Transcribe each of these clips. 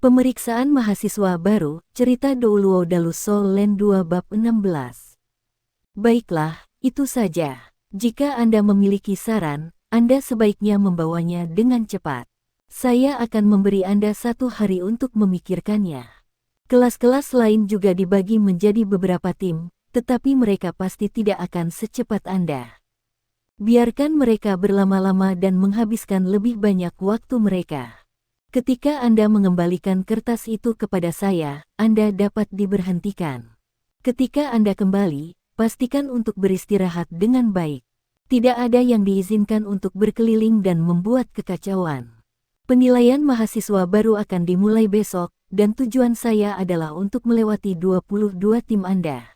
Pemeriksaan mahasiswa baru, cerita Douluo Dalu Sol Len 2 bab 16. Baiklah, itu saja. Jika Anda memiliki saran, Anda sebaiknya membawanya dengan cepat. Saya akan memberi Anda 1 hari untuk memikirkannya. Kelas-kelas lain juga dibagi menjadi beberapa tim, tetapi mereka pasti tidak akan secepat Anda. Biarkan mereka berlama-lama dan menghabiskan lebih banyak waktu mereka. Ketika Anda mengembalikan kertas itu kepada saya, Anda dapat diberhentikan. Ketika Anda kembali, pastikan untuk beristirahat dengan baik. Tidak ada yang diizinkan untuk berkeliling dan membuat kekacauan. Penilaian mahasiswa baru akan dimulai besok, dan tujuan saya adalah untuk melewati 22 tim Anda.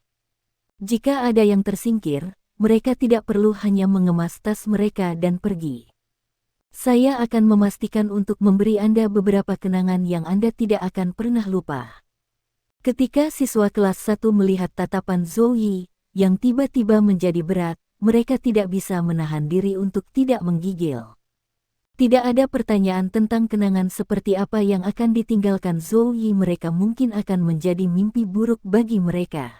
Jika ada yang tersingkir, mereka tidak perlu hanya mengemas tas mereka dan pergi. Saya akan memastikan untuk memberi Anda beberapa kenangan yang Anda tidak akan pernah lupa. Ketika siswa kelas 1 melihat tatapan Zhou Yi, yang tiba-tiba menjadi berat, mereka tidak bisa menahan diri untuk tidak menggigil. Tidak ada pertanyaan tentang kenangan seperti apa yang akan ditinggalkan Zhou Yi, mereka mungkin akan menjadi mimpi buruk bagi mereka.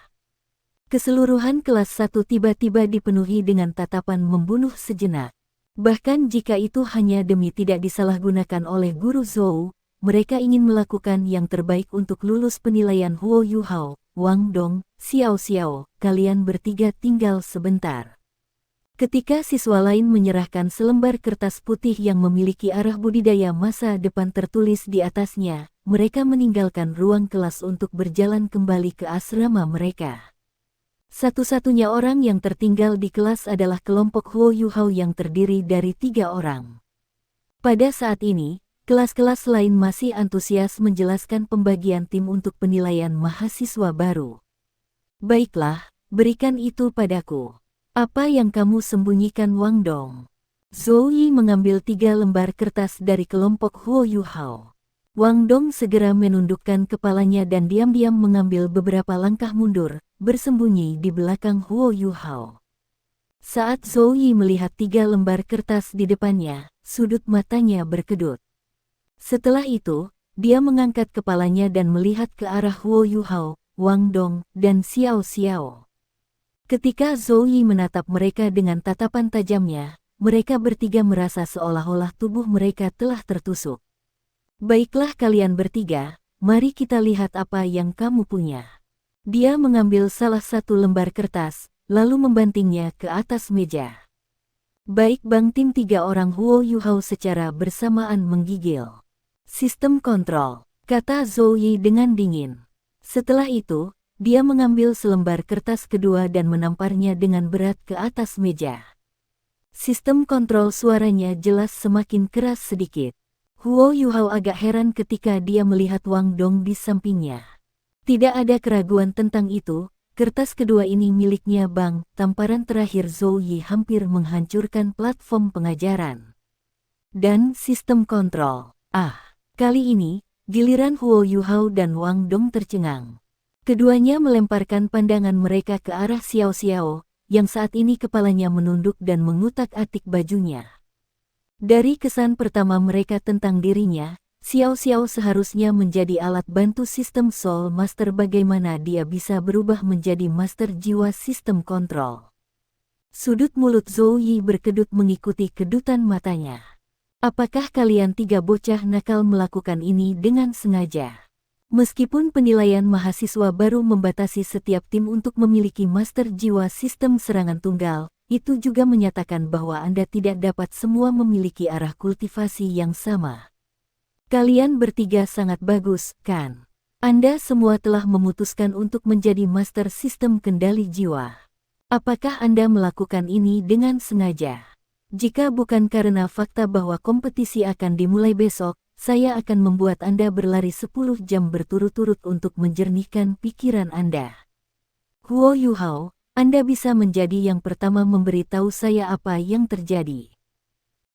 Keseluruhan kelas 1 tiba-tiba dipenuhi dengan tatapan membunuh sejenak. Bahkan jika itu hanya demi tidak disalahgunakan oleh guru Zhou, mereka ingin melakukan yang terbaik untuk lulus penilaian. Huo Yuhao, Wang Dong, Xiao Xiao, kalian bertiga tinggal sebentar. Ketika siswa lain menyerahkan selembar kertas putih yang memiliki arah budidaya masa depan tertulis di atasnya, mereka meninggalkan ruang kelas untuk berjalan kembali ke asrama mereka. Satu-satunya orang yang tertinggal di kelas adalah kelompok Huo Yuhao yang terdiri dari 3 orang. Pada saat ini, kelas-kelas lain masih antusias menjelaskan pembagian tim untuk penilaian mahasiswa baru. Baiklah, berikan itu padaku. Apa yang kamu sembunyikan, Wang Dong? Zhou Yi mengambil 3 lembar kertas dari kelompok Huo Yuhao. Wang Dong segera menundukkan kepalanya dan diam-diam mengambil beberapa langkah mundur, bersembunyi di belakang Huo Yuhao. Saat Zhou Yi melihat 3 lembar kertas di depannya, sudut matanya berkedut. Setelah itu, dia mengangkat kepalanya dan melihat ke arah Huo Yuhao, Wang Dong, dan Xiao Xiao. Ketika Zhou Yi menatap mereka dengan tatapan tajamnya, mereka bertiga merasa seolah-olah tubuh mereka telah tertusuk. Baiklah kalian bertiga, mari kita lihat apa yang kamu punya. Dia mengambil salah satu lembar kertas, lalu membantingnya ke atas meja. Baik Bang, tim 3 orang Huo Yuhao secara bersamaan menggigil. Sistem kontrol, kata Zhou Yi dengan dingin. Setelah itu, dia mengambil selembar kertas kedua dan menamparnya dengan berat ke atas meja. Sistem kontrol, suaranya jelas semakin keras sedikit. Huo Yuhao agak heran ketika dia melihat Wang Dong di sampingnya. Tidak ada keraguan tentang itu, kertas kedua ini miliknya Bang. Tamparan terakhir Zhou Yi hampir menghancurkan platform pengajaran dan sistem kontrol. Kali ini, giliran Huo Yuhao dan Wang Dong tercengang. Keduanya melemparkan pandangan mereka ke arah Xiao Xiao, yang saat ini kepalanya menunduk dan mengutak-atik bajunya. Dari kesan pertama mereka tentang dirinya, Xiao Xiao seharusnya menjadi alat bantu sistem Soul Master. Bagaimana dia bisa berubah menjadi Master Jiwa Sistem Kontrol? Sudut mulut Zhou Yi berkedut mengikuti kedutan matanya. Apakah kalian 3 bocah nakal melakukan ini dengan sengaja? Meskipun penilaian mahasiswa baru membatasi setiap tim untuk memiliki Master Jiwa Sistem Serangan Tunggal, itu juga menyatakan bahwa Anda tidak dapat semua memiliki arah kultivasi yang sama. Kalian bertiga sangat bagus, kan? Anda semua telah memutuskan untuk menjadi Master Sistem Kendali Jiwa. Apakah Anda melakukan ini dengan sengaja? Jika bukan karena fakta bahwa kompetisi akan dimulai besok, saya akan membuat Anda berlari 10 jam berturut-turut untuk menjernihkan pikiran Anda. Huo Yuhao, Anda bisa menjadi yang pertama memberitahu saya apa yang terjadi.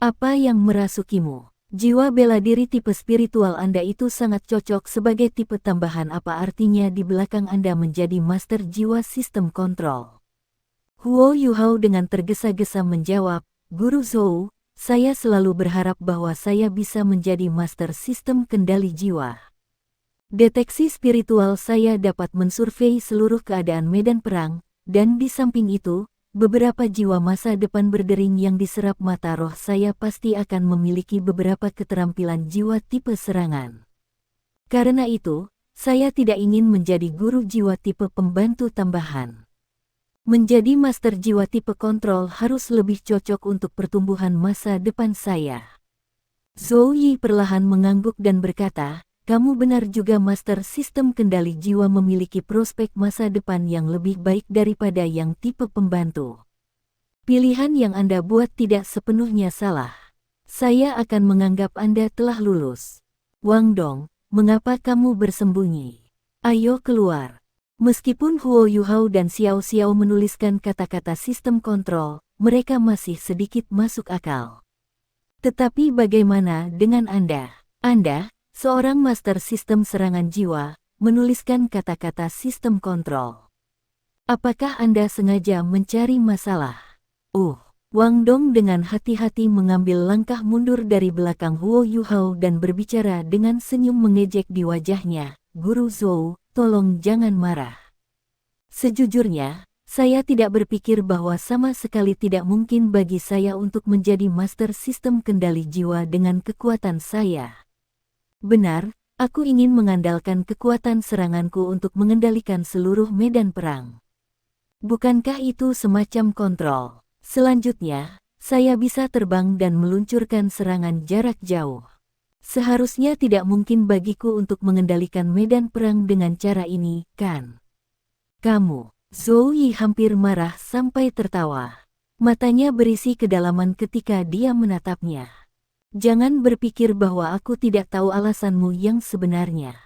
Apa yang merasukimu? Jiwa bela diri tipe spiritual Anda itu sangat cocok sebagai tipe tambahan. Apa artinya di belakang Anda menjadi Master Jiwa Sistem Kontrol? Huo Yuhao dengan tergesa-gesa menjawab, Guru Zhou, saya selalu berharap bahwa saya bisa menjadi Master Sistem Kendali Jiwa. Deteksi spiritual saya dapat mensurvei seluruh keadaan medan perang, dan di samping itu, beberapa jiwa masa depan berdering yang diserap mata roh saya pasti akan memiliki beberapa keterampilan jiwa tipe serangan. Karena itu, saya tidak ingin menjadi guru jiwa tipe pembantu tambahan. Menjadi master jiwa tipe kontrol harus lebih cocok untuk pertumbuhan masa depan saya. Zhou Yi perlahan mengangguk dan berkata, kamu benar juga master sistem kendali jiwa memiliki prospek masa depan yang lebih baik daripada yang tipe pembantu. Pilihan yang Anda buat tidak sepenuhnya salah. Saya akan menganggap Anda telah lulus. Wang Dong, mengapa kamu bersembunyi? Ayo keluar. Meskipun Huo Yuhao dan Xiao Xiao menuliskan kata-kata sistem kontrol, mereka masih sedikit masuk akal. Tetapi bagaimana dengan Anda? Anda, seorang master sistem serangan jiwa, menuliskan kata-kata sistem kontrol. Apakah Anda sengaja mencari masalah? Wang Dong dengan hati-hati mengambil langkah mundur dari belakang Huo Yuhao dan berbicara dengan senyum mengejek di wajahnya, Guru Zhou, tolong jangan marah. Sejujurnya, saya tidak berpikir bahwa sama sekali tidak mungkin bagi saya untuk menjadi master sistem kendali jiwa dengan kekuatan saya. Benar, aku ingin mengandalkan kekuatan seranganku untuk mengendalikan seluruh medan perang. Bukankah itu semacam kontrol? Selanjutnya, saya bisa terbang dan meluncurkan serangan jarak jauh. Seharusnya tidak mungkin bagiku untuk mengendalikan medan perang dengan cara ini, kan? Kamu, Zhou Yi hampir marah sampai tertawa. Matanya berisi kedalaman ketika dia menatapnya. Jangan berpikir bahwa aku tidak tahu alasanmu yang sebenarnya.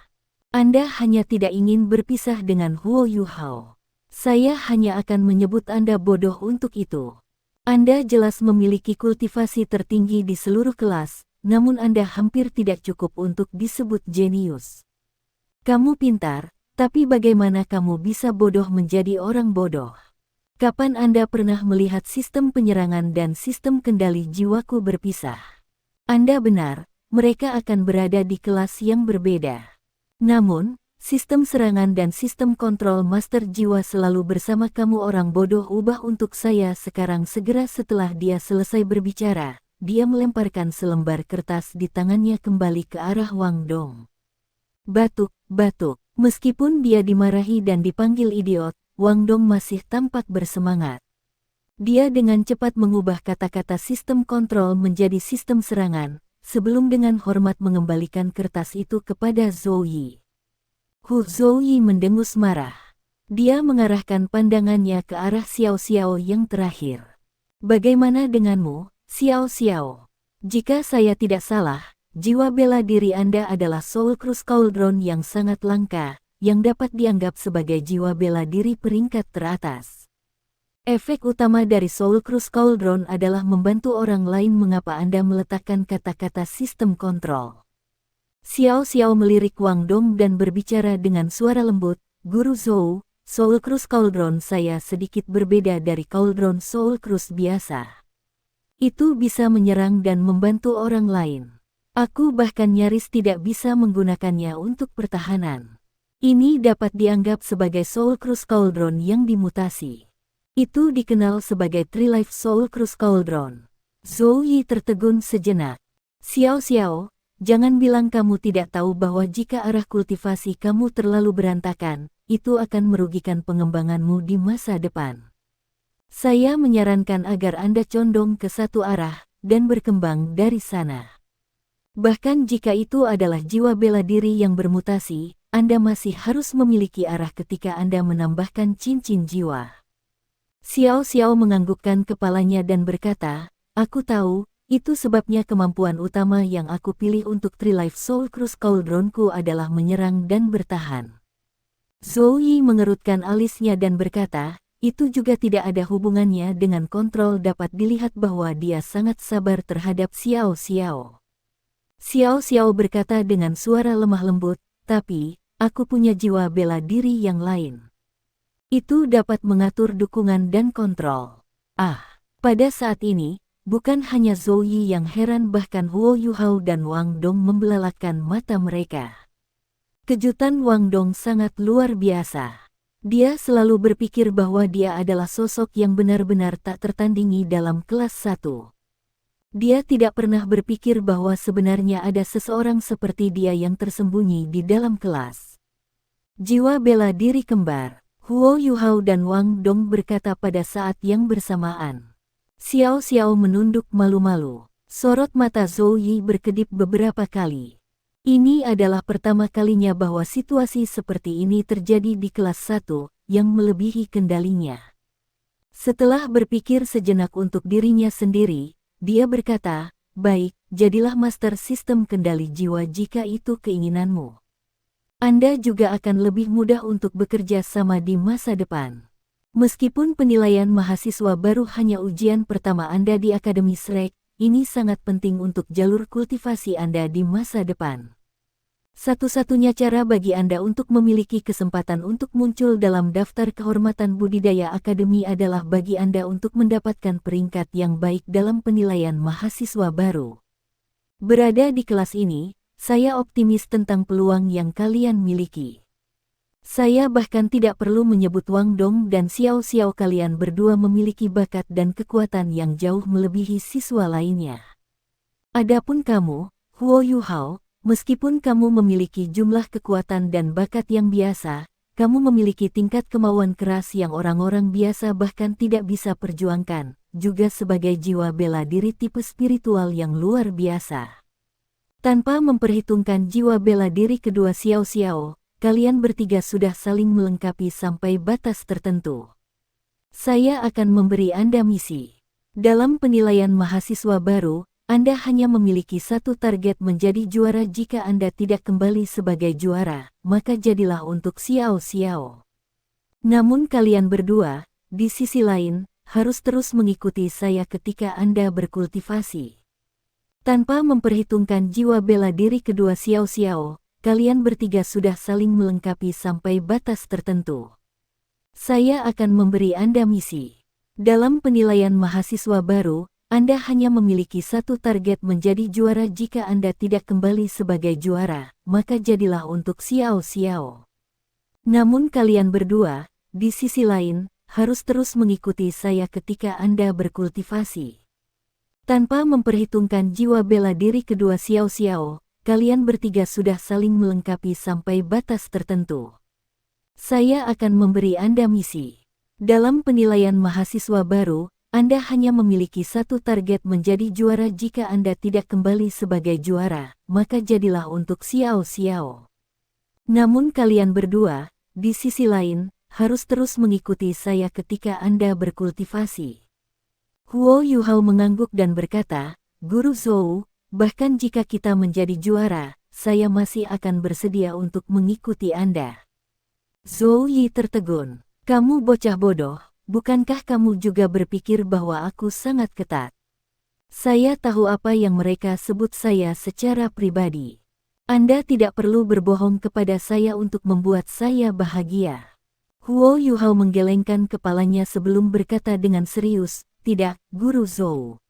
Anda hanya tidak ingin berpisah dengan Huo Yuhao. Saya hanya akan menyebut Anda bodoh untuk itu. Anda jelas memiliki kultivasi tertinggi di seluruh kelas, namun Anda hampir tidak cukup untuk disebut jenius. Kamu pintar, tapi bagaimana kamu bisa bodoh menjadi orang bodoh? Kapan Anda pernah melihat sistem penyerangan dan sistem kendali jiwaku berpisah? Anda benar, mereka akan berada di kelas yang berbeda. Namun, sistem serangan dan sistem kontrol master jiwa selalu bersama kamu orang bodoh ubah untuk saya sekarang. Segera setelah dia selesai berbicara, dia melemparkan selembar kertas di tangannya kembali ke arah Wang Dong. Batuk. Meskipun dia dimarahi dan dipanggil idiot, Wang Dong masih tampak bersemangat. Dia dengan cepat mengubah kata-kata sistem kontrol menjadi sistem serangan, sebelum dengan hormat mengembalikan kertas itu kepada Zhou Yi. Zhou Yi mendengus marah. Dia mengarahkan pandangannya ke arah Xiao Xiao yang terakhir. Bagaimana denganmu, Xiao Xiao? Jika saya tidak salah, jiwa bela diri Anda adalah Soul Cruise Cauldron yang sangat langka, yang dapat dianggap sebagai jiwa bela diri peringkat teratas. Efek utama dari Soul Cruise Cauldron adalah membantu orang lain. Mengapa Anda meletakkan kata-kata sistem kontrol? Xiao Xiao melirik Wang Dong dan berbicara dengan suara lembut, Guru Zhou, Soul Cruise Cauldron saya sedikit berbeda dari Cauldron Soul Cruise biasa. Itu bisa menyerang dan membantu orang lain. Aku bahkan nyaris tidak bisa menggunakannya untuk pertahanan. Ini dapat dianggap sebagai Soul Cruise Cauldron yang dimutasi. Itu dikenal sebagai Tri-Life Soul Cruise Cauldron. Zhou Yi tertegun sejenak. Xiao Xiao, jangan bilang kamu tidak tahu bahwa jika arah kultivasi kamu terlalu berantakan, itu akan merugikan pengembanganmu di masa depan. Saya menyarankan agar Anda condong ke satu arah, dan berkembang dari sana. Bahkan jika itu adalah jiwa bela diri yang bermutasi, Anda masih harus memiliki arah ketika Anda menambahkan cincin jiwa. Xiao Xiao menganggukkan kepalanya dan berkata, aku tahu, itu sebabnya kemampuan utama yang aku pilih untuk Tri-Life Soul Cruise Cauldronku adalah menyerang dan bertahan. Zhou Yi mengerutkan alisnya dan berkata, itu juga tidak ada hubungannya dengan kontrol. Dapat dilihat bahwa dia sangat sabar terhadap Xiao Xiao. Xiao Xiao berkata dengan suara lemah lembut, tapi, aku punya jiwa bela diri yang lain. Itu dapat mengatur dukungan dan kontrol. Pada saat ini, bukan hanya Zhou Yi yang heran, bahkan Huo Yuhao dan Wang Dong membelalakkan mata mereka. Kejutan Wang Dong sangat luar biasa. Dia selalu berpikir bahwa dia adalah sosok yang benar-benar tak tertandingi dalam kelas 1. Dia tidak pernah berpikir bahwa sebenarnya ada seseorang seperti dia yang tersembunyi di dalam kelas. Jiwa bela diri kembar, Huo Yuhao dan Wang Dong berkata pada saat yang bersamaan. Xiao Xiao menunduk malu-malu. Sorot mata Zhou Yi berkedip beberapa kali. Ini adalah pertama kalinya bahwa situasi seperti ini terjadi di kelas 1, yang melebihi kendalinya. Setelah berpikir sejenak untuk dirinya sendiri, dia berkata, "Baik, jadilah master sistem kendali jiwa jika itu keinginanmu. Anda juga akan lebih mudah untuk bekerja sama di masa depan." Meskipun penilaian mahasiswa baru hanya ujian pertama Anda di Akademi Shrek, ini sangat penting untuk jalur kultivasi Anda di masa depan. Satu-satunya cara bagi Anda untuk memiliki kesempatan untuk muncul dalam daftar kehormatan budidaya Akademi adalah bagi Anda untuk mendapatkan peringkat yang baik dalam penilaian mahasiswa baru. Berada di kelas ini, saya optimis tentang peluang yang kalian miliki. Saya bahkan tidak perlu menyebut Wang Dong dan Xiao Xiao, kalian berdua memiliki bakat dan kekuatan yang jauh melebihi siswa lainnya. Adapun kamu, Huo Yuhao, meskipun kamu memiliki jumlah kekuatan dan bakat yang biasa, kamu memiliki tingkat kemauan keras yang orang-orang biasa bahkan tidak bisa perjuangkan, juga sebagai jiwa bela diri tipe spiritual yang luar biasa. Tanpa memperhitungkan jiwa bela diri kedua Xiao Xiao, kalian bertiga sudah saling melengkapi sampai batas tertentu. Saya akan memberi Anda misi. Dalam penilaian mahasiswa baru, Anda hanya memiliki satu target menjadi juara. Jika Anda tidak kembali sebagai juara, maka jadilah untuk Xiao Xiao. Namun kalian berdua, di sisi lain, harus terus mengikuti saya ketika Anda berkultivasi. Tanpa memperhitungkan jiwa bela diri kedua Xiao Xiao, kalian bertiga sudah saling melengkapi sampai batas tertentu. Saya akan memberi Anda misi. Dalam penilaian mahasiswa baru, Anda hanya memiliki satu target menjadi juara. Jika Anda tidak kembali sebagai juara, maka jadilah untuk Xiao Xiao. Namun kalian berdua, di sisi lain, harus terus mengikuti saya ketika Anda berkultivasi. Tanpa memperhitungkan jiwa bela diri kedua Xiao Xiao, kalian bertiga sudah saling melengkapi sampai batas tertentu. Saya akan memberi Anda misi. Dalam penilaian mahasiswa baru, Anda hanya memiliki satu target menjadi juara. Jika Anda tidak kembali sebagai juara, maka jadilah untuk Xiao Xiao. Namun kalian berdua, di sisi lain, harus terus mengikuti saya ketika Anda berkultivasi. Huo Yuhao mengangguk dan berkata, Guru Zhou, bahkan jika kita menjadi juara, saya masih akan bersedia untuk mengikuti Anda. Zhou Yi tertegun. Kamu bocah bodoh, bukankah kamu juga berpikir bahwa aku sangat ketat? Saya tahu apa yang mereka sebut saya secara pribadi. Anda tidak perlu berbohong kepada saya untuk membuat saya bahagia. Huo Yuhao menggelengkan kepalanya sebelum berkata dengan serius, tidak, Guru Zhou.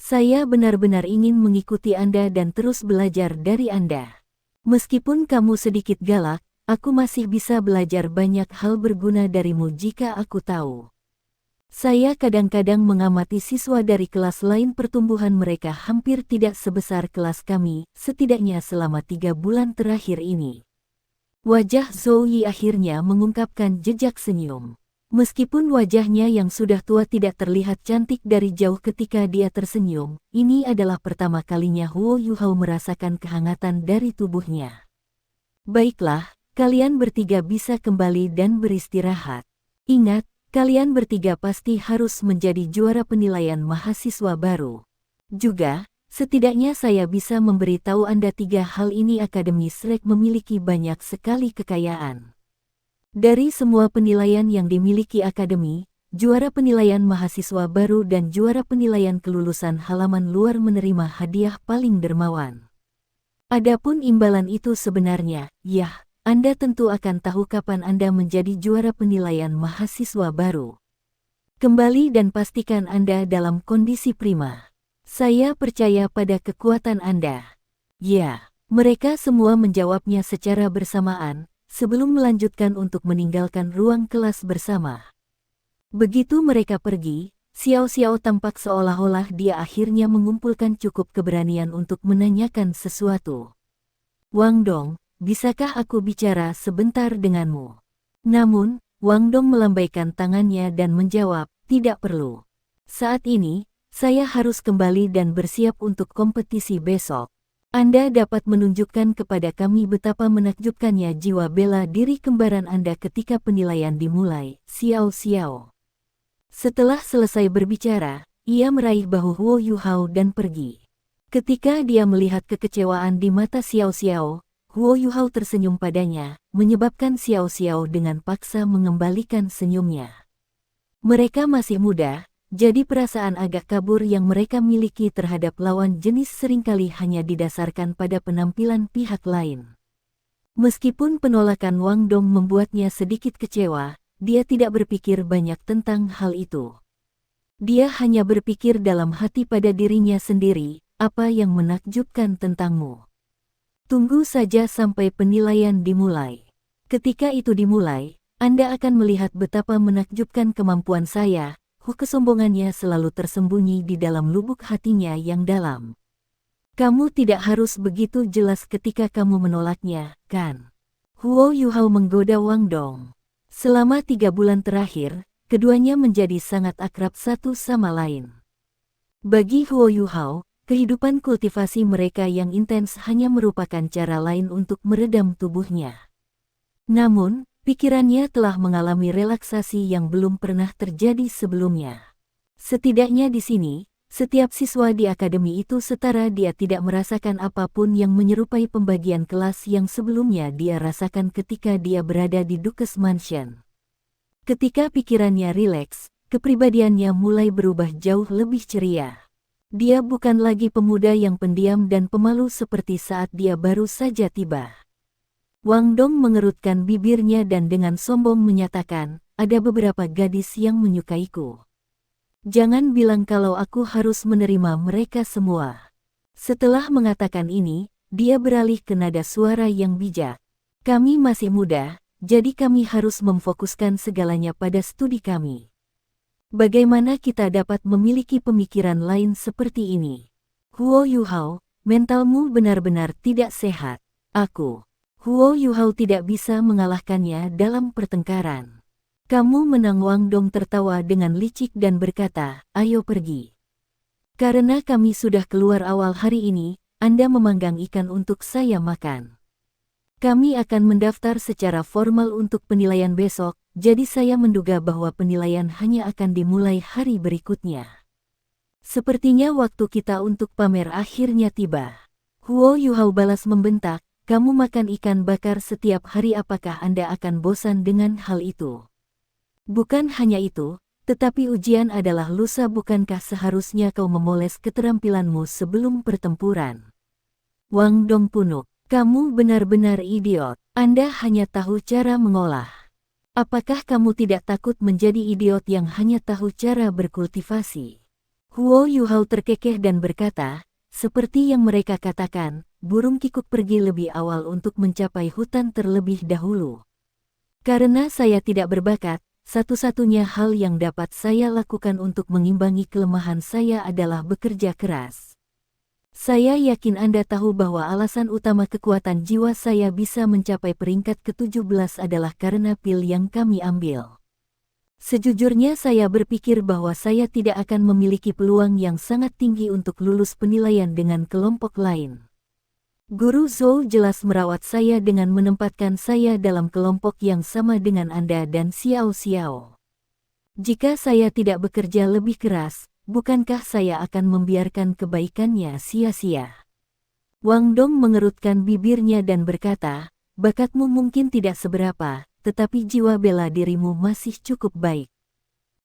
Saya benar-benar ingin mengikuti Anda dan terus belajar dari Anda. Meskipun kamu sedikit galak, aku masih bisa belajar banyak hal berguna darimu jika aku tahu. Saya kadang-kadang mengamati siswa dari kelas lain, pertumbuhan mereka hampir tidak sebesar kelas kami, setidaknya selama 3 bulan terakhir ini. Wajah Zhou Yi akhirnya mengungkapkan jejak senyum. Meskipun wajahnya yang sudah tua tidak terlihat cantik dari jauh ketika dia tersenyum, ini adalah pertama kalinya Huo Yuhao merasakan kehangatan dari tubuhnya. Baiklah, kalian bertiga bisa kembali dan beristirahat. Ingat, kalian bertiga pasti harus menjadi juara penilaian mahasiswa baru. Juga, setidaknya saya bisa memberitahu Anda 3 hal ini. Akademi Shrek memiliki banyak sekali kekayaan. Dari semua penilaian yang dimiliki Akademi, juara penilaian mahasiswa baru dan juara penilaian kelulusan halaman luar menerima hadiah paling dermawan. Adapun imbalan itu sebenarnya, yah, Anda tentu akan tahu kapan Anda menjadi juara penilaian mahasiswa baru. Kembali dan pastikan Anda dalam kondisi prima. Saya percaya pada kekuatan Anda. Ya, Mereka semua menjawabnya secara bersamaan, sebelum melanjutkan untuk meninggalkan ruang kelas bersama. Begitu mereka pergi, Xiao Xiao tampak seolah-olah dia akhirnya mengumpulkan cukup keberanian untuk menanyakan sesuatu. Wang Dong, bisakah aku bicara sebentar denganmu? Namun, Wang Dong melambaikan tangannya dan menjawab, tidak perlu. Saat ini, saya harus kembali dan bersiap untuk kompetisi besok. Anda dapat menunjukkan kepada kami betapa menakjubkannya jiwa bela diri kembaran Anda ketika penilaian dimulai, Xiao Xiao. Setelah selesai berbicara, ia meraih bahu Huo Yuhao dan pergi. Ketika dia melihat kekecewaan di mata Xiao Xiao, Huo Yuhao tersenyum padanya, menyebabkan Xiao Xiao dengan paksa mengembalikan senyumnya. Mereka masih muda, jadi perasaan agak kabur yang mereka miliki terhadap lawan jenis seringkali hanya didasarkan pada penampilan pihak lain. Meskipun penolakan Wang Dong membuatnya sedikit kecewa, dia tidak berpikir banyak tentang hal itu. Dia hanya berpikir dalam hati pada dirinya sendiri, apa yang menakjubkan tentangmu? Tunggu saja sampai penilaian dimulai. Ketika itu dimulai, Anda akan melihat betapa menakjubkan kemampuan saya. Kesombongannya selalu tersembunyi di dalam lubuk hatinya yang dalam. Kamu tidak harus begitu jelas ketika kamu menolaknya, kan? Huo Yuhao menggoda Wang Dong. Selama 3 bulan terakhir, keduanya menjadi sangat akrab satu sama lain. Bagi Huo Yuhao, kehidupan kultivasi mereka yang intens hanya merupakan cara lain untuk meredam tubuhnya. Namun, pikirannya telah mengalami relaksasi yang belum pernah terjadi sebelumnya. Setidaknya di sini, setiap siswa di akademi itu setara dia tidak merasakan apapun yang menyerupai pembagian kelas yang sebelumnya dia rasakan ketika dia berada di Dukes Mansion. Ketika pikirannya rileks, kepribadiannya mulai berubah jauh lebih ceria. Dia bukan lagi pemuda yang pendiam dan pemalu seperti saat dia baru saja tiba. Wang Dong mengerutkan bibirnya dan dengan sombong menyatakan, ada beberapa gadis yang menyukaiku. Jangan bilang kalau aku harus menerima mereka semua. Setelah mengatakan ini, dia beralih ke nada suara yang bijak. Kami masih muda, jadi kami harus memfokuskan segalanya pada studi kami. Bagaimana kita dapat memiliki pemikiran lain seperti ini? Huo Yuhao, mentalmu benar-benar tidak sehat. Huo Yuhao tidak bisa mengalahkannya dalam pertengkaran. Kamu menang. Wang Dong tertawa dengan licik dan berkata, ayo pergi. Karena kami sudah keluar awal hari ini, Anda memanggang ikan untuk saya makan. Kami akan mendaftar secara formal untuk penilaian besok, jadi saya menduga bahwa penilaian hanya akan dimulai hari berikutnya. Sepertinya waktu kita untuk pamer akhirnya tiba. Huo Yuhao balas membentak, kamu makan ikan bakar setiap hari, apakah Anda akan bosan dengan hal itu? Bukan hanya itu, tetapi ujian adalah lusa, bukankah seharusnya kau memoles keterampilanmu sebelum pertempuran? Wang Dong punuk, kamu benar-benar idiot, Anda hanya tahu cara mengolah. Apakah kamu tidak takut menjadi idiot yang hanya tahu cara berkultivasi? Huo Yuhao terkekeh dan berkata, seperti yang mereka katakan, burung kikuk pergi lebih awal untuk mencapai hutan terlebih dahulu. Karena saya tidak berbakat, satu-satunya hal yang dapat saya lakukan untuk mengimbangi kelemahan saya adalah bekerja keras. Saya yakin Anda tahu bahwa alasan utama kekuatan jiwa saya bisa mencapai peringkat ke-17 adalah karena pil yang kami ambil. Sejujurnya saya berpikir bahwa saya tidak akan memiliki peluang yang sangat tinggi untuk lulus penilaian dengan kelompok lain. Guru Zhou jelas merawat saya dengan menempatkan saya dalam kelompok yang sama dengan Anda dan Xiao Xiao. Jika saya tidak bekerja lebih keras, bukankah saya akan membiarkan kebaikannya sia-sia? Wang Dong mengerutkan bibirnya dan berkata, bakatmu mungkin tidak seberapa, tetapi jiwa bela dirimu masih cukup baik.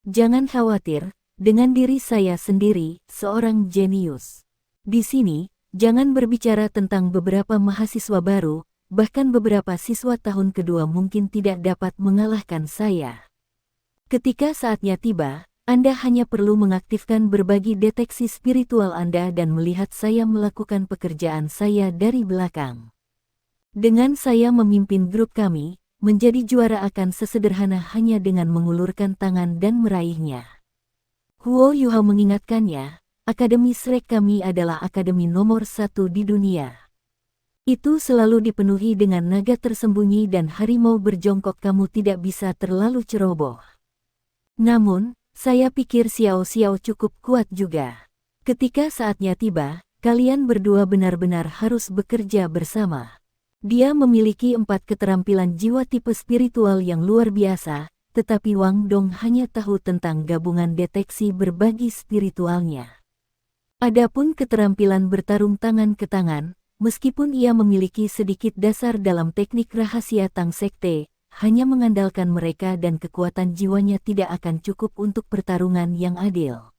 Jangan khawatir, dengan diri saya sendiri, seorang jenius. Di sini, jangan berbicara tentang beberapa mahasiswa baru, bahkan beberapa siswa tahun kedua mungkin tidak dapat mengalahkan saya. Ketika saatnya tiba, Anda hanya perlu mengaktifkan berbagi deteksi spiritual Anda dan melihat saya melakukan pekerjaan saya dari belakang. Dengan saya memimpin grup kami, menjadi juara akan sesederhana hanya dengan mengulurkan tangan dan meraihnya. Huo Yuhao mengingatkannya, Akademi Shrek kami adalah akademi nomor 1 di dunia. Itu selalu dipenuhi dengan naga tersembunyi dan harimau berjongkok, kamu tidak bisa terlalu ceroboh. Namun, saya pikir Xiao Xiao cukup kuat juga. Ketika saatnya tiba, kalian berdua benar-benar harus bekerja bersama. Dia memiliki 4 keterampilan jiwa tipe spiritual yang luar biasa, tetapi Wang Dong hanya tahu tentang gabungan deteksi berbagi spiritualnya. Adapun keterampilan bertarung tangan ke tangan, meskipun ia memiliki sedikit dasar dalam teknik rahasia Tang Sekte, hanya mengandalkan mereka dan kekuatan jiwanya tidak akan cukup untuk pertarungan yang adil.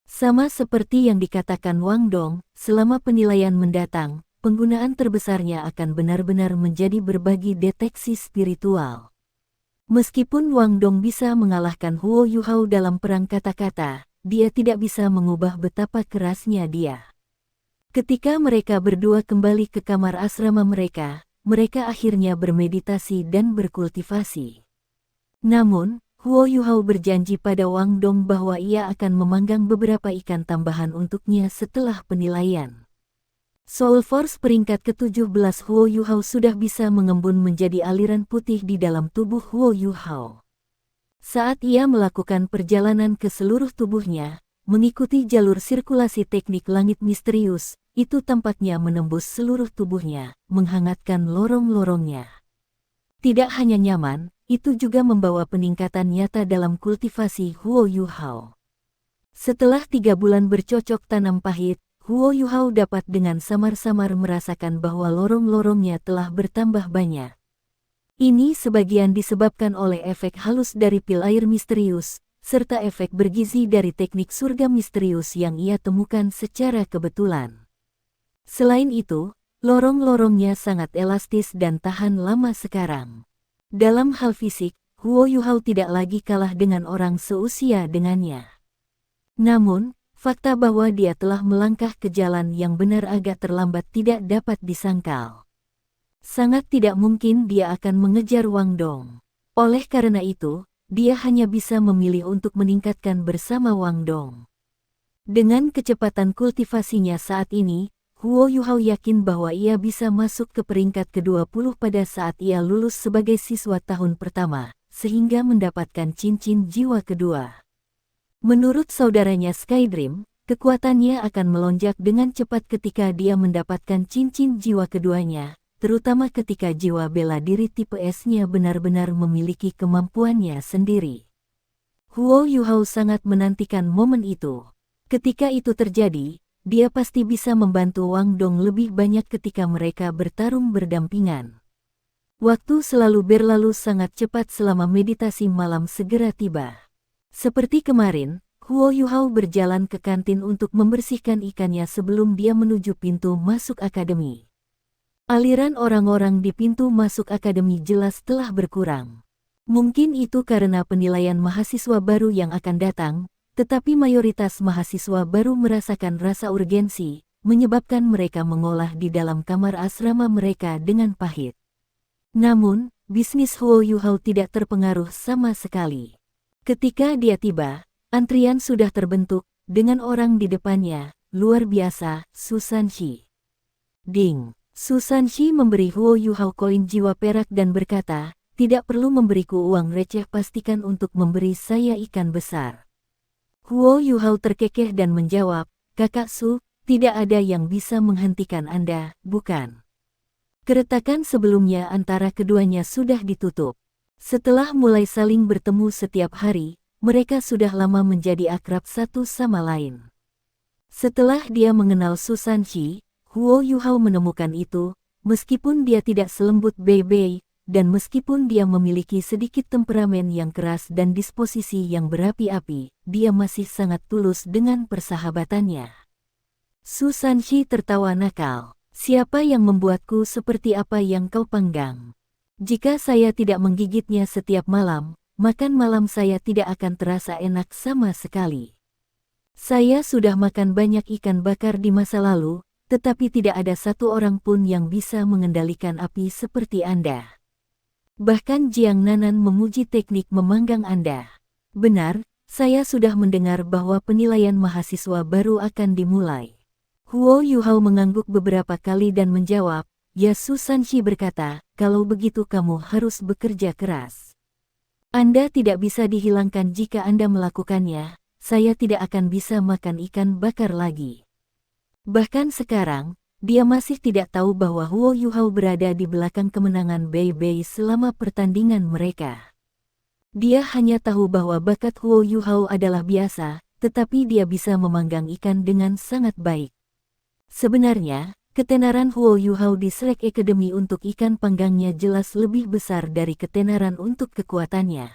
Sama seperti yang dikatakan Wang Dong, selama penilaian mendatang, penggunaan terbesarnya akan benar-benar menjadi berbagi deteksi spiritual. Meskipun Wang Dong bisa mengalahkan Huo Yuhao dalam perang kata-kata, dia tidak bisa mengubah betapa kerasnya dia. Ketika mereka berdua kembali ke kamar asrama mereka akhirnya bermeditasi dan berkultivasi. Namun, Huo Yuhao berjanji pada Wang Dong bahwa ia akan memanggang beberapa ikan tambahan untuknya setelah penilaian. Soul Force peringkat ke-17 Huo Yuhao sudah bisa mengembun menjadi aliran putih di dalam tubuh Huo Yuhao. Saat ia melakukan perjalanan ke seluruh tubuhnya, mengikuti jalur sirkulasi teknik langit misterius, itu tampaknya menembus seluruh tubuhnya, menghangatkan lorong-lorongnya. Tidak hanya nyaman, itu juga membawa peningkatan nyata dalam kultivasi Huo Yuhao. Setelah 3 bulan bercocok tanam pahit, Huo Yuhao dapat dengan samar-samar merasakan bahwa lorong-lorongnya telah bertambah banyak. Ini sebagian disebabkan oleh efek halus dari pil air misterius, serta efek bergizi dari teknik surga misterius yang ia temukan secara kebetulan. Selain itu, lorong-lorongnya sangat elastis dan tahan lama sekarang. Dalam hal fisik, Huo Yuhao tidak lagi kalah dengan orang seusia dengannya. Namun, fakta bahwa dia telah melangkah ke jalan yang benar agak terlambat tidak dapat disangkal. Sangat tidak mungkin dia akan mengejar Wang Dong. Oleh karena itu, dia hanya bisa memilih untuk meningkatkan bersama Wang Dong. Dengan kecepatan kultivasinya saat ini, Huo Yuhao yakin bahwa ia bisa masuk ke peringkat ke-20 pada saat ia lulus sebagai siswa tahun pertama, sehingga mendapatkan cincin jiwa kedua. Menurut saudaranya Skydream, kekuatannya akan melonjak dengan cepat ketika dia mendapatkan cincin jiwa keduanya, terutama ketika jiwa bela diri tipe S-nya benar-benar memiliki kemampuannya sendiri. Huo Yuhao sangat menantikan momen itu. Ketika itu terjadi, dia pasti bisa membantu Wang Dong lebih banyak ketika mereka bertarung berdampingan. Waktu selalu berlalu sangat cepat selama meditasi malam segera tiba. Seperti kemarin, Huo Yuhao berjalan ke kantin untuk membersihkan ikannya sebelum dia menuju pintu masuk akademi. Aliran orang-orang di pintu masuk akademi jelas telah berkurang. Mungkin itu karena penilaian mahasiswa baru yang akan datang, tetapi mayoritas mahasiswa baru merasakan rasa urgensi, menyebabkan mereka mengolah di dalam kamar asrama mereka dengan pahit. Namun, bisnis Huo Yuhao tidak terpengaruh sama sekali. Ketika dia tiba, antrian sudah terbentuk, dengan orang di depannya, luar biasa, Susan Shi. Ding! Susan Shi memberi Huo Yuhao koin jiwa perak dan berkata, tidak perlu memberiku uang receh, pastikan untuk memberi saya ikan besar. Huo Yuhao terkekeh dan menjawab, Kakak Su, tidak ada yang bisa menghentikan Anda, bukan? Keretakan sebelumnya antara keduanya sudah ditutup. Setelah mulai saling bertemu setiap hari, mereka sudah lama menjadi akrab satu sama lain. Setelah dia mengenal Susan Shi, Huo Yuhao menemukan itu, meskipun dia tidak selembut Bei Bei, dan meskipun dia memiliki sedikit temperamen yang keras dan disposisi yang berapi-api, dia masih sangat tulus dengan persahabatannya. Susan Shi tertawa nakal. Siapa yang membuatku seperti apa yang kau panggang? Jika saya tidak menggigitnya setiap malam, makan malam saya tidak akan terasa enak sama sekali. Saya sudah makan banyak ikan bakar di masa lalu, tetapi tidak ada satu orang pun yang bisa mengendalikan api seperti Anda. Bahkan Jiang Nanan memuji teknik memanggang Anda. Benar, saya sudah mendengar bahwa penilaian mahasiswa baru akan dimulai. Huo Yuhao mengangguk beberapa kali dan menjawab, ya Su Sanxi berkata, kalau begitu kamu harus bekerja keras. Anda tidak bisa dihilangkan jika Anda melakukannya, saya tidak akan bisa makan ikan bakar lagi. Bahkan sekarang, dia masih tidak tahu bahwa Huo Yuhao berada di belakang kemenangan Bei Bei selama pertandingan mereka. Dia hanya tahu bahwa bakat Huo Yuhao adalah biasa, tetapi dia bisa memanggang ikan dengan sangat baik. Sebenarnya, ketenaran Huo Yuhao di Slack Academy untuk ikan panggangnya jelas lebih besar dari ketenaran untuk kekuatannya.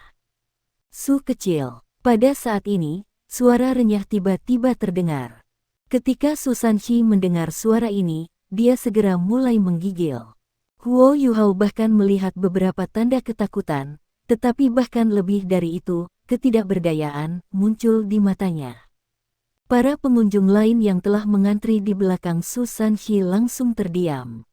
Su kecil. Pada saat ini, suara renyah tiba-tiba terdengar. Ketika Su Sanxi mendengar suara ini, dia segera mulai menggigil. Huo Yuhao bahkan melihat beberapa tanda ketakutan, tetapi bahkan lebih dari itu, ketidakberdayaan muncul di matanya. Para pengunjung lain yang telah mengantri di belakang Su Sanxi langsung terdiam.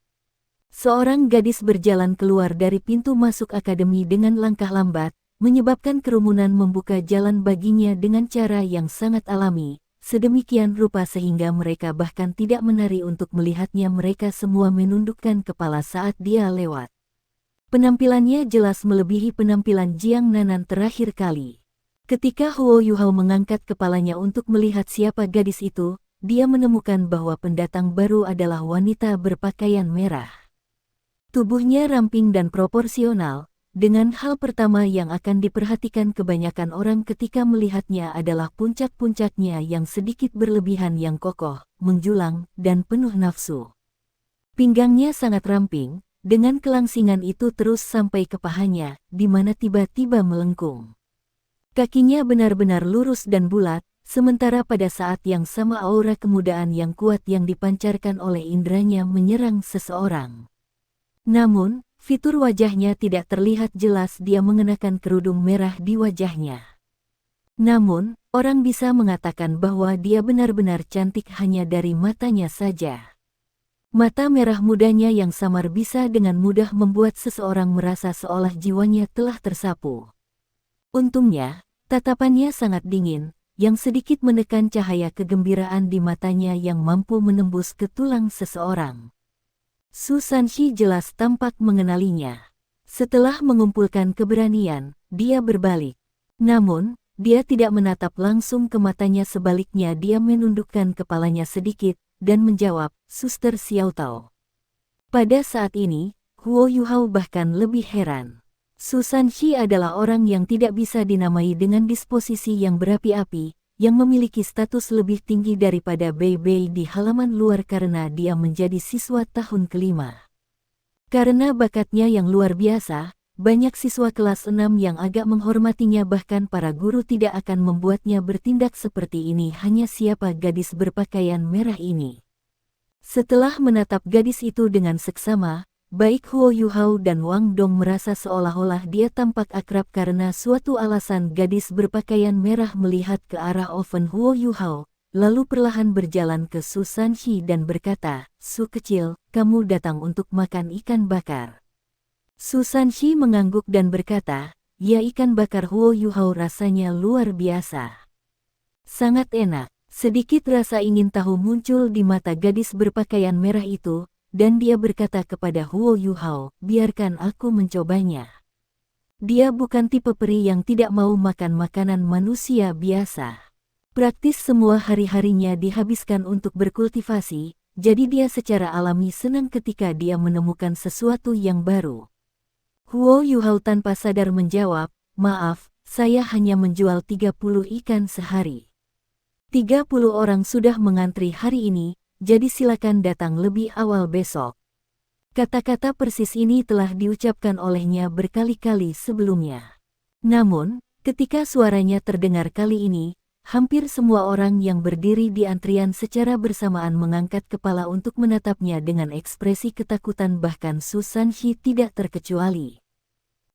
Seorang gadis berjalan keluar dari pintu masuk akademi dengan langkah lambat, menyebabkan kerumunan membuka jalan baginya dengan cara yang sangat alami. Sedemikian rupa sehingga mereka bahkan tidak menari untuk melihatnya, mereka semua menundukkan kepala saat dia lewat. Penampilannya jelas melebihi penampilan Jiang Nanan terakhir kali. Ketika Huo Yuhao mengangkat kepalanya untuk melihat siapa gadis itu, dia menemukan bahwa pendatang baru adalah wanita berpakaian merah. Tubuhnya ramping dan proporsional. Dengan hal pertama yang akan diperhatikan kebanyakan orang ketika melihatnya adalah puncak-puncaknya yang sedikit berlebihan, yang kokoh, menjulang, dan penuh nafsu. Pinggangnya sangat ramping, dengan kelangsingan itu terus sampai ke pahanya, di mana tiba-tiba melengkung. Kakinya benar-benar lurus dan bulat, sementara pada saat yang sama aura kemudaan yang kuat yang dipancarkan oleh indranya menyerang seseorang. Namun, fitur wajahnya tidak terlihat jelas, dia mengenakan kerudung merah di wajahnya. Namun, orang bisa mengatakan bahwa dia benar-benar cantik hanya dari matanya saja. Mata merah mudanya yang samar bisa dengan mudah membuat seseorang merasa seolah jiwanya telah tersapu. Untungnya, tatapannya sangat dingin, yang sedikit menekan cahaya kegembiraan di matanya yang mampu menembus ke tulang seseorang. Su Sanxi jelas tampak mengenalinya. Setelah mengumpulkan keberanian, dia berbalik. Namun, dia tidak menatap langsung ke matanya, sebaliknya dia menundukkan kepalanya sedikit, dan menjawab, Suster Xiao Tao. Pada saat ini, Huo Yuhao bahkan lebih heran. Su Sanxi adalah orang yang tidak bisa dinamai dengan disposisi yang berapi-api, yang memiliki status lebih tinggi daripada Bei Bei di halaman luar karena dia menjadi siswa tahun kelima. Karena bakatnya yang luar biasa, banyak siswa kelas 6 yang agak menghormatinya, bahkan para guru tidak akan membuatnya bertindak seperti ini. Hanya siapa gadis berpakaian merah ini? Setelah menatap gadis itu dengan seksama, baik Huo Yuhao dan Wang Dong merasa seolah-olah dia tampak akrab karena suatu alasan. Gadis berpakaian merah melihat ke arah oven Huo Yuhao, lalu perlahan berjalan ke Su Sanxi dan berkata, Su kecil, kamu datang untuk makan ikan bakar. Su Sanxi mengangguk dan berkata, ya, ikan bakar Huo Yuhao rasanya luar biasa. Sangat enak. Sedikit rasa ingin tahu muncul di mata gadis berpakaian merah itu, dan dia berkata kepada Huo Yuhao, biarkan aku mencobanya. Dia bukan tipe peri yang tidak mau makan makanan manusia biasa. Praktis semua hari-harinya dihabiskan untuk berkultivasi, jadi dia secara alami senang ketika dia menemukan sesuatu yang baru. Huo Yuhao tanpa sadar menjawab, maaf, saya hanya menjual 30 ikan sehari. 30 orang sudah mengantri hari ini, jadi silakan datang lebih awal besok. Kata-kata persis ini telah diucapkan olehnya berkali-kali sebelumnya. Namun, ketika suaranya terdengar kali ini, hampir semua orang yang berdiri di antrian secara bersamaan mengangkat kepala untuk menatapnya dengan ekspresi ketakutan, bahkan Su Sanxi tidak terkecuali.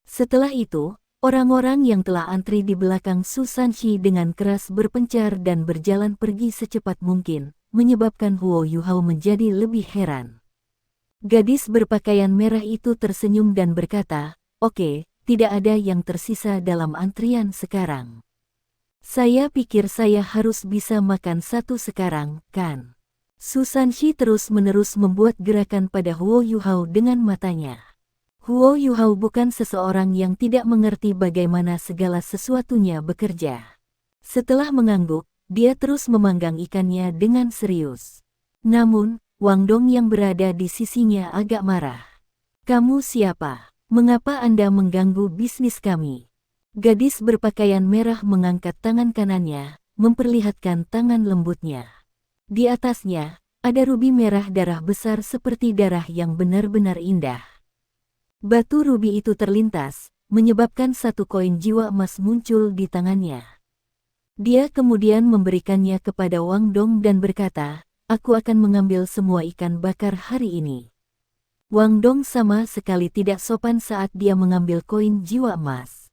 Setelah itu, Orang-orang yang telah antri di belakang Su Sanxi dengan keras berpencar dan berjalan pergi secepat mungkin, menyebabkan Huo Yuhao menjadi lebih heran. Gadis berpakaian merah itu tersenyum dan berkata, "Oke, tidak ada yang tersisa dalam antrian sekarang. Saya pikir saya harus bisa makan satu sekarang, kan?" Su Sanxi terus-menerus membuat gerakan pada Huo Yuhao dengan matanya. Huo Yuhao bukan seseorang yang tidak mengerti bagaimana segala sesuatunya bekerja. Setelah mengangguk, dia terus memanggang ikannya dengan serius. Namun, Wang Dong yang berada di sisinya agak marah. "Kamu siapa? Mengapa Anda mengganggu bisnis kami?" Gadis berpakaian merah mengangkat tangan kanannya, memperlihatkan tangan lembutnya. Di atasnya, ada rubi merah darah besar seperti darah yang benar-benar indah. Batu rubi itu terlintas, menyebabkan satu koin jiwa emas muncul di tangannya. Dia kemudian memberikannya kepada Wang Dong dan berkata, "Aku akan mengambil semua ikan bakar hari ini." Wang Dong sama sekali tidak sopan saat dia mengambil koin jiwa emas.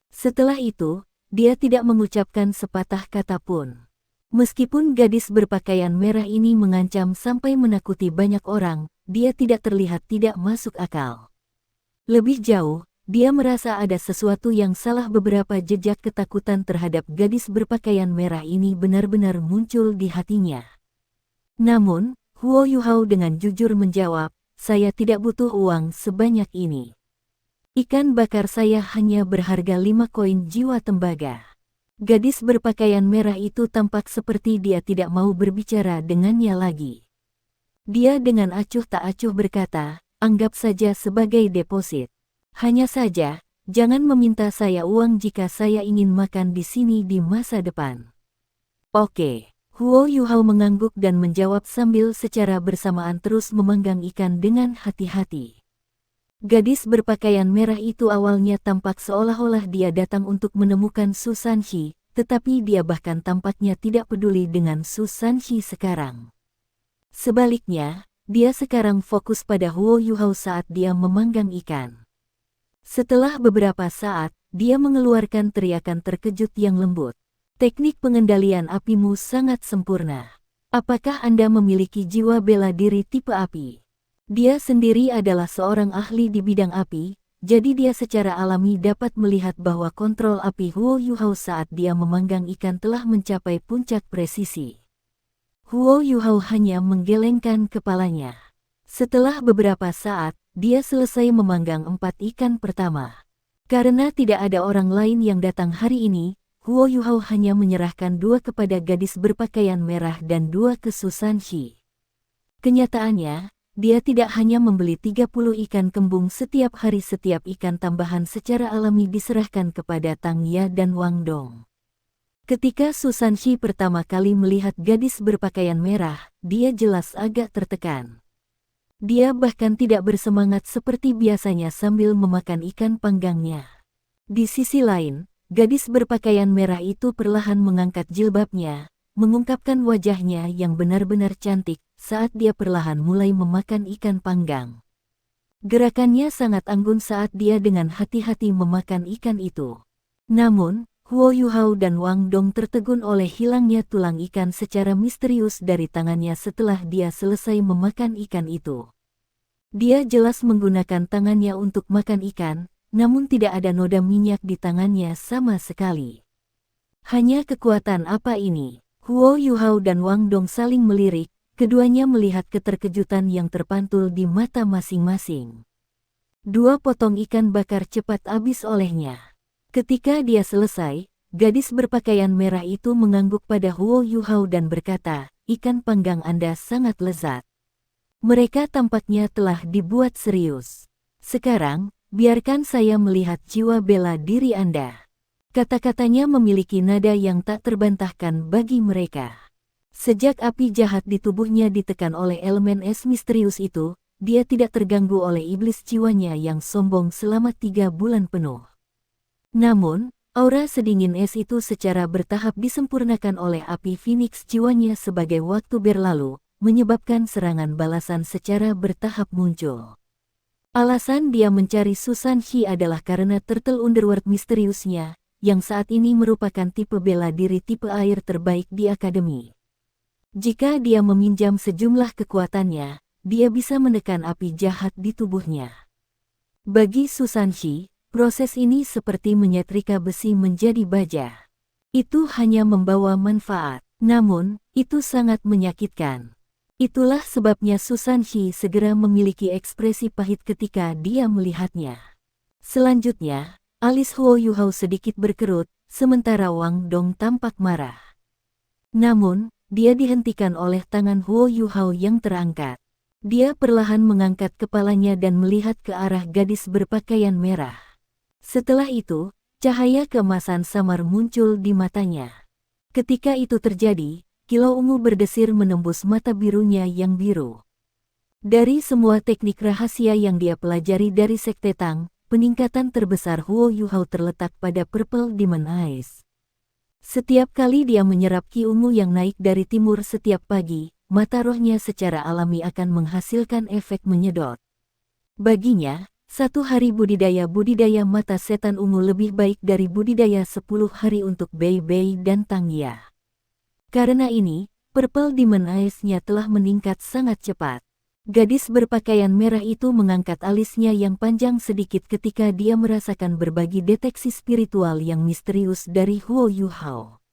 Setelah itu, dia tidak mengucapkan sepatah kata pun. Meskipun gadis berpakaian merah ini mengancam sampai menakuti banyak orang, dia tidak terlihat tidak masuk akal. Lebih jauh, dia merasa ada sesuatu yang salah. Beberapa jejak ketakutan terhadap gadis berpakaian merah ini benar-benar muncul di hatinya. Namun, Huo Yuhao dengan jujur menjawab, "Saya tidak butuh uang sebanyak ini. Ikan bakar saya hanya berharga 5 koin jiwa tembaga." Gadis berpakaian merah itu tampak seperti dia tidak mau berbicara dengannya lagi. Dia dengan acuh tak acuh berkata, "Anggap saja sebagai deposit. Hanya saja, jangan meminta saya uang jika saya ingin makan di sini di masa depan." "Oke." Huo Yuhao mengangguk dan menjawab sambil secara bersamaan terus memanggang ikan dengan hati-hati. Gadis berpakaian merah itu awalnya tampak seolah-olah dia datang untuk menemukan Su Sanxi, tetapi dia bahkan tampaknya tidak peduli dengan Su Sanxi sekarang. Sebaliknya, dia sekarang fokus pada Huo Yuhao saat dia memanggang ikan. Setelah beberapa saat, dia mengeluarkan teriakan terkejut yang lembut. "Teknik pengendalian apimu sangat sempurna. Apakah Anda memiliki jiwa bela diri tipe api?" Dia sendiri adalah seorang ahli di bidang api, jadi dia secara alami dapat melihat bahwa kontrol api Huo Yuhao saat dia memanggang ikan telah mencapai puncak presisi. Huo Yuhao hanya menggelengkan kepalanya. Setelah beberapa saat, dia selesai memanggang 4 ikan pertama. Karena tidak ada orang lain yang datang hari ini, Huo Yuhao hanya menyerahkan 2 kepada gadis berpakaian merah dan 2 ke Su Sanxi. Kenyataannya, dia tidak hanya membeli 30 ikan kembung setiap hari. Setiap ikan tambahan secara alami diserahkan kepada Tang Ya dan Wang Dong. Ketika Su Sanxi pertama kali melihat gadis berpakaian merah, dia jelas agak tertekan. Dia bahkan tidak bersemangat seperti biasanya sambil memakan ikan panggangnya. Di sisi lain, gadis berpakaian merah itu perlahan mengangkat jilbabnya, mengungkapkan wajahnya yang benar-benar cantik saat dia perlahan mulai memakan ikan panggang. Gerakannya sangat anggun saat dia dengan hati-hati memakan ikan itu. Namun, Huo Yuhao dan Wang Dong tertegun oleh hilangnya tulang ikan secara misterius dari tangannya setelah dia selesai memakan ikan itu. Dia jelas menggunakan tangannya untuk makan ikan, namun tidak ada noda minyak di tangannya sama sekali. Hanya kekuatan apa ini? Huo Yuhao dan Wang Dong saling melirik, keduanya melihat keterkejutan yang terpantul di mata masing-masing. 2 potong ikan bakar cepat habis olehnya. Ketika dia selesai, gadis berpakaian merah itu mengangguk pada Huo Yuhao dan berkata, "Ikan panggang Anda sangat lezat. Mereka tampaknya telah dibuat serius. Sekarang, biarkan saya melihat jiwa bela diri Anda." Kata-katanya memiliki nada yang tak terbantahkan bagi mereka. Sejak api jahat di tubuhnya ditekan oleh elemen es misterius itu, dia tidak terganggu oleh iblis jiwanya yang sombong selama 3 bulan penuh. Namun, aura sedingin es itu secara bertahap disempurnakan oleh api Phoenix jiwanya sebagai waktu berlalu, menyebabkan serangan balasan secara bertahap muncul. Alasan dia mencari Susan Shi adalah karena turtle underworld misteriusnya, yang saat ini merupakan tipe bela diri tipe air terbaik di akademi. Jika dia meminjam sejumlah kekuatannya, dia bisa menekan api jahat di tubuhnya. Bagi Susan Shi, proses ini seperti menyetrika besi menjadi baja. Itu hanya membawa manfaat, namun, itu sangat menyakitkan. Itulah sebabnya Susan Shi segera memiliki ekspresi pahit ketika dia melihatnya. Selanjutnya, alis Huo Yuhao sedikit berkerut, sementara Wang Dong tampak marah. Namun, dia dihentikan oleh tangan Huo Yuhao yang terangkat. Dia perlahan mengangkat kepalanya dan melihat ke arah gadis berpakaian merah. Setelah itu, cahaya keemasan samar muncul di matanya. Ketika itu terjadi, kilau ungu berdesir menembus mata birunya yang biru. Dari semua teknik rahasia yang dia pelajari dari Sekte Tang, peningkatan terbesar Huo Yuhao terletak pada Purple Demon Eyes. Setiap kali dia menyerap ki ungu yang naik dari timur setiap pagi, mata rohnya secara alami akan menghasilkan efek menyedot. Baginya, 1 hari budidaya mata setan ungu lebih baik dari budidaya 10 hari untuk Bei Bei dan Tang Ya. Karena ini, Purple Demon Eyes-nya telah meningkat sangat cepat. Gadis berpakaian merah itu mengangkat alisnya yang panjang sedikit ketika dia merasakan berbagi deteksi spiritual yang misterius dari Huo Yuhao.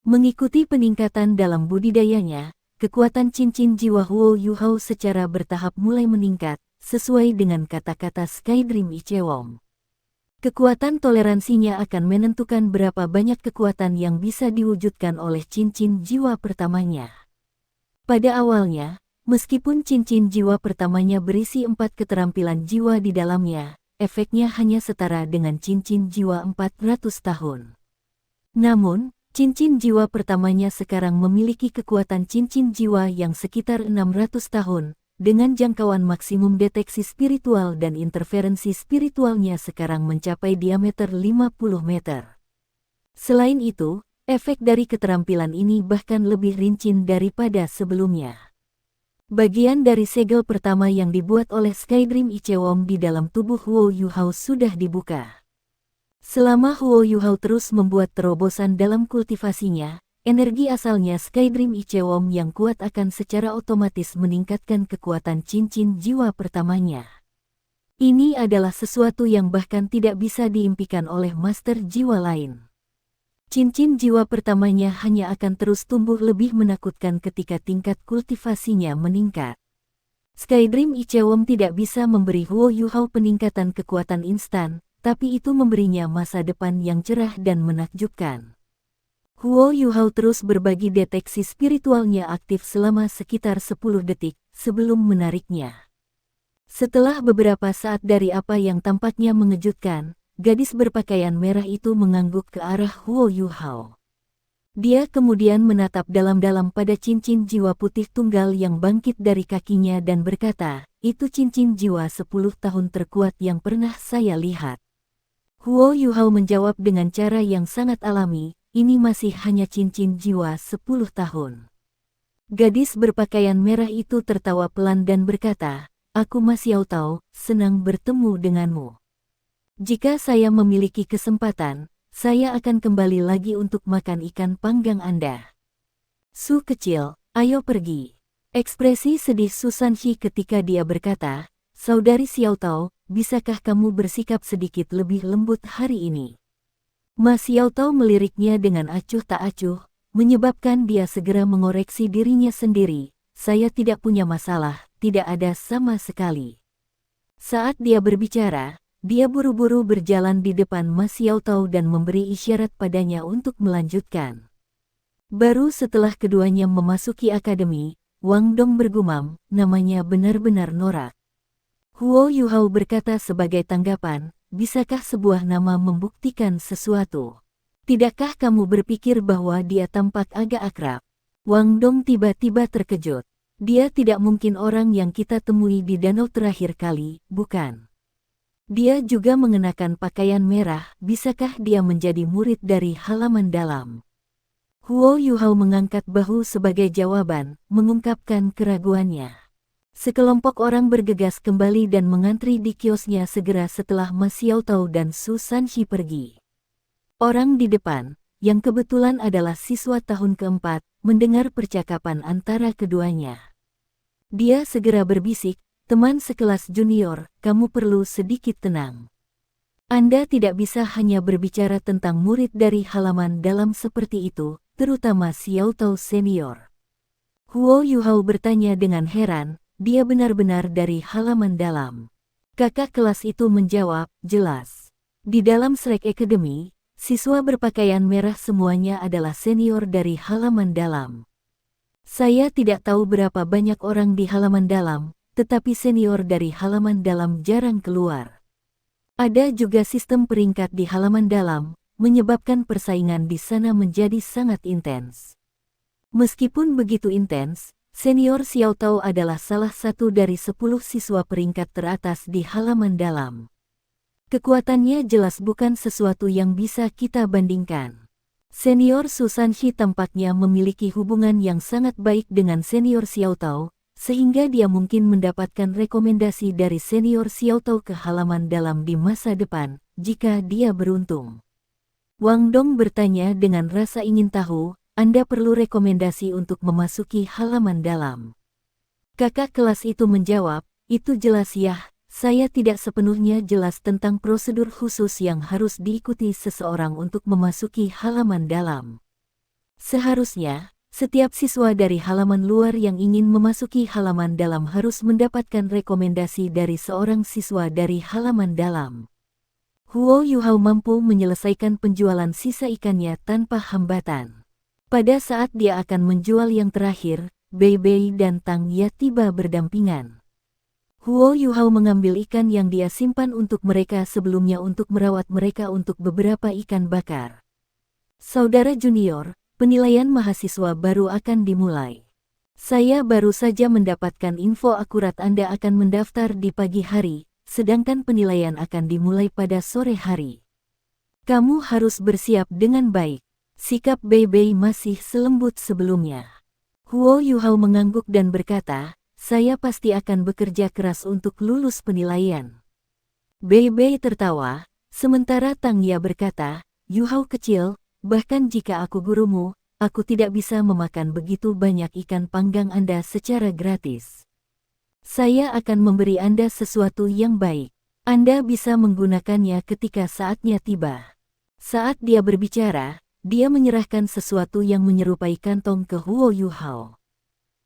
Mengikuti peningkatan dalam budidayanya, kekuatan cincin jiwa Huo Yuhao secara bertahap mulai meningkat, sesuai dengan kata-kata Sky Dream Ichewong. Kekuatan toleransinya akan menentukan berapa banyak kekuatan yang bisa diwujudkan oleh cincin jiwa pertamanya. Pada awalnya, meskipun cincin jiwa pertamanya berisi 4 keterampilan jiwa di dalamnya, efeknya hanya setara dengan cincin jiwa 400 tahun. Namun, cincin jiwa pertamanya sekarang memiliki kekuatan cincin jiwa yang sekitar 600 tahun, dengan jangkauan maksimum deteksi spiritual dan interferensi spiritualnya sekarang mencapai diameter 50 meter. Selain itu, efek dari keterampilan ini bahkan lebih rinci daripada sebelumnya. Bagian dari segel pertama yang dibuat oleh Sky Dream Ichewong di dalam tubuh Huo Yuhao sudah dibuka. Selama Huo Yuhao terus membuat terobosan dalam kultivasinya, energi asalnya Sky Dream Ichewong yang kuat akan secara otomatis meningkatkan kekuatan cincin jiwa pertamanya. Ini adalah sesuatu yang bahkan tidak bisa diimpikan oleh master jiwa lain. Cincin jiwa pertamanya hanya akan terus tumbuh lebih menakutkan ketika tingkat kultivasinya meningkat. Sky Dream Ichewong tidak bisa memberi Huo Yuhao peningkatan kekuatan instan, tapi itu memberinya masa depan yang cerah dan menakjubkan. Huo Yuhao terus berbagi deteksi spiritualnya aktif selama sekitar 10 detik sebelum menariknya. Setelah beberapa saat dari apa yang tampaknya mengejutkan, gadis berpakaian merah itu mengangguk ke arah Huo Yuhao. Dia kemudian menatap dalam-dalam pada cincin jiwa putih tunggal yang bangkit dari kakinya dan berkata, "Itu cincin jiwa 10 tahun terkuat yang pernah saya lihat." Huo Yuhao menjawab dengan cara yang sangat alami, "Ini masih hanya cincin jiwa 10 tahun. Gadis berpakaian merah itu tertawa pelan dan berkata, "Aku Xiao Tao, senang bertemu denganmu. Jika saya memiliki kesempatan, saya akan kembali lagi untuk makan ikan panggang Anda." "Su kecil, ayo pergi." Ekspresi sedih Susan Shi ketika dia berkata, "Saudari Xiao Tao, bisakah kamu bersikap sedikit lebih lembut hari ini?" Xiao Tao meliriknya dengan acuh tak acuh, menyebabkan dia segera mengoreksi dirinya sendiri, "Saya tidak punya masalah, tidak ada sama sekali." Saat dia berbicara, dia buru-buru berjalan di depan Xiao Tao dan memberi isyarat padanya untuk melanjutkan. Baru setelah keduanya memasuki akademi, Wang Dong bergumam, "Namanya benar-benar norak." Huo Yuhao berkata sebagai tanggapan, "Bisakah sebuah nama membuktikan sesuatu? Tidakkah kamu berpikir bahwa dia tampak agak akrab?" Wang Dong tiba-tiba terkejut. Dia tidak mungkin orang yang kita temui di danau terakhir kali, bukan? Dia juga mengenakan pakaian merah, bisakah dia menjadi murid dari halaman dalam? Huo Yuhao mengangkat bahu sebagai jawaban, mengungkapkan keraguannya. Sekelompok orang bergegas kembali dan mengantri di kiosnya segera setelah Ma Xiaotao dan Su Sanxi pergi. Orang di depan, yang kebetulan adalah siswa tahun keempat, mendengar percakapan antara keduanya. Dia segera berbisik, "Teman sekelas junior, kamu perlu sedikit tenang. Anda tidak bisa hanya berbicara tentang murid dari halaman dalam seperti itu, terutama Xiaotao senior." Huo Yuhao bertanya dengan heran, "Dia benar-benar dari halaman dalam?" Kakak kelas itu menjawab, "Jelas. Di dalam Shrek Academy, siswa berpakaian merah semuanya adalah senior dari halaman dalam. Saya tidak tahu berapa banyak orang di halaman dalam, tetapi senior dari halaman dalam jarang keluar. Ada juga sistem peringkat di halaman dalam, menyebabkan persaingan di sana menjadi sangat intens. Meskipun begitu intens, senior Xiaotao adalah salah satu dari 10 siswa peringkat teratas di halaman dalam. Kekuatannya jelas bukan sesuatu yang bisa kita bandingkan. Senior Su Sanxi tampaknya memiliki hubungan yang sangat baik dengan senior Xiaotao, sehingga dia mungkin mendapatkan rekomendasi dari senior Xiaotao ke halaman dalam di masa depan, jika dia beruntung." Wang Dong bertanya dengan rasa ingin tahu, "Anda perlu rekomendasi untuk memasuki halaman dalam?" Kakak kelas itu menjawab, "Itu jelas ya. Saya tidak sepenuhnya jelas tentang prosedur khusus yang harus diikuti seseorang untuk memasuki halaman dalam. Seharusnya, setiap siswa dari halaman luar yang ingin memasuki halaman dalam harus mendapatkan rekomendasi dari seorang siswa dari halaman dalam." Huo Yuhao mampu menyelesaikan penjualan sisa ikannya tanpa hambatan. Pada saat dia akan menjual yang terakhir, Bei Bei dan Tang Ya tiba berdampingan. Huo Yuhao mengambil ikan yang dia simpan untuk mereka sebelumnya untuk merawat mereka untuk beberapa ikan bakar. "Saudara junior, penilaian mahasiswa baru akan dimulai. Saya baru saja mendapatkan info akurat Anda akan mendaftar di pagi hari, sedangkan penilaian akan dimulai pada sore hari. Kamu harus bersiap dengan baik." Sikap Bei Bei masih selembut sebelumnya. Huo Yuhao mengangguk dan berkata, "Saya pasti akan bekerja keras untuk lulus penilaian." Bei Bei tertawa, sementara Tang Ya berkata, "Yuhao kecil, bahkan jika aku gurumu, aku tidak bisa memakan begitu banyak ikan panggang Anda secara gratis. Saya akan memberi Anda sesuatu yang baik. Anda bisa menggunakannya ketika saatnya tiba." Saat dia berbicara, dia menyerahkan sesuatu yang menyerupai kantong ke Huo Yuhao.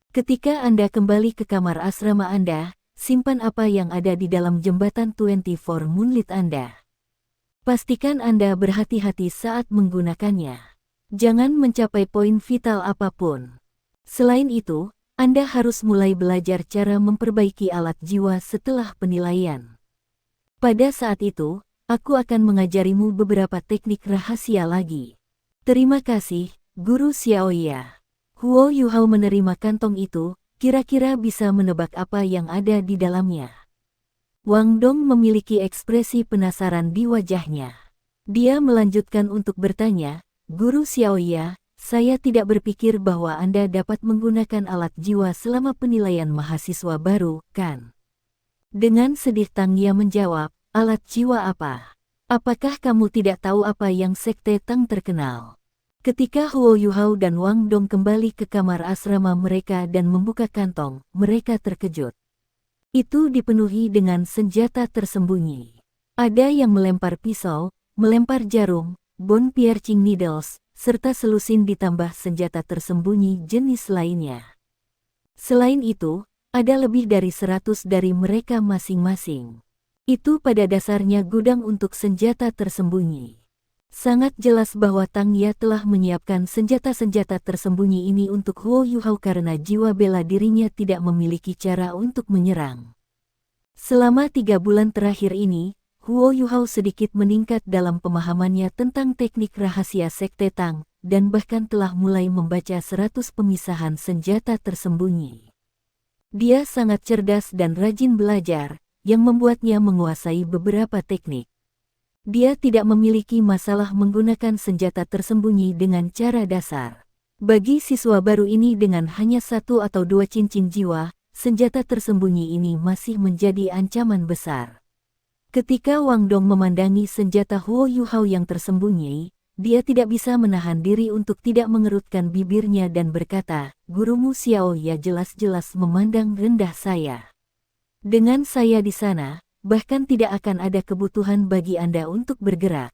"Ketika Anda kembali ke kamar asrama Anda, simpan apa yang ada di dalam jembatan 24 Moonlit Anda. Pastikan Anda berhati-hati saat menggunakannya. Jangan mencapai poin vital apapun. Selain itu, Anda harus mulai belajar cara memperbaiki alat jiwa setelah penilaian. Pada saat itu, aku akan mengajarimu beberapa teknik rahasia lagi." "Terima kasih, Guru Xiaoya." Huo Yuhao menerima kantong itu, kira-kira bisa menebak apa yang ada di dalamnya. Wang Dong memiliki ekspresi penasaran di wajahnya. Dia melanjutkan untuk bertanya, "Guru Xiaoya, saya tidak berpikir bahwa Anda dapat menggunakan alat jiwa selama penilaian mahasiswa baru, kan?" Dengan sedih Tang Ya menjawab, "Alat jiwa apa? Apakah kamu tidak tahu apa yang Sekte Tang terkenal?" Ketika Huo Yuhao dan Wang Dong kembali ke kamar asrama mereka dan membuka kantong, mereka terkejut. Itu dipenuhi dengan senjata tersembunyi. Ada yang melempar pisau, melempar jarum, bone piercing needles, serta selusin ditambah senjata tersembunyi jenis lainnya. Selain itu, ada lebih dari 100 dari mereka masing-masing. Itu pada dasarnya gudang untuk senjata tersembunyi. Sangat jelas bahwa Tang Ya telah menyiapkan senjata-senjata tersembunyi ini untuk Huo Yuhao karena jiwa bela dirinya tidak memiliki cara untuk menyerang. Selama 3 bulan terakhir ini, Huo Yuhao sedikit meningkat dalam pemahamannya tentang teknik rahasia Sekte Tang, dan bahkan telah mulai membaca 100 pemisahan senjata tersembunyi. Dia sangat cerdas dan rajin belajar, yang membuatnya menguasai beberapa teknik. Dia tidak memiliki masalah menggunakan senjata tersembunyi dengan cara dasar. Bagi siswa baru ini dengan hanya 1 atau 2 cincin jiwa, senjata tersembunyi ini masih menjadi ancaman besar. Ketika Wang Dong memandangi senjata Huo Yuhao yang tersembunyi, dia tidak bisa menahan diri untuk tidak mengerutkan bibirnya dan berkata, "Gurumu Xiao Ya jelas-jelas memandang rendah saya. Dengan saya di sana, bahkan tidak akan ada kebutuhan bagi Anda untuk bergerak."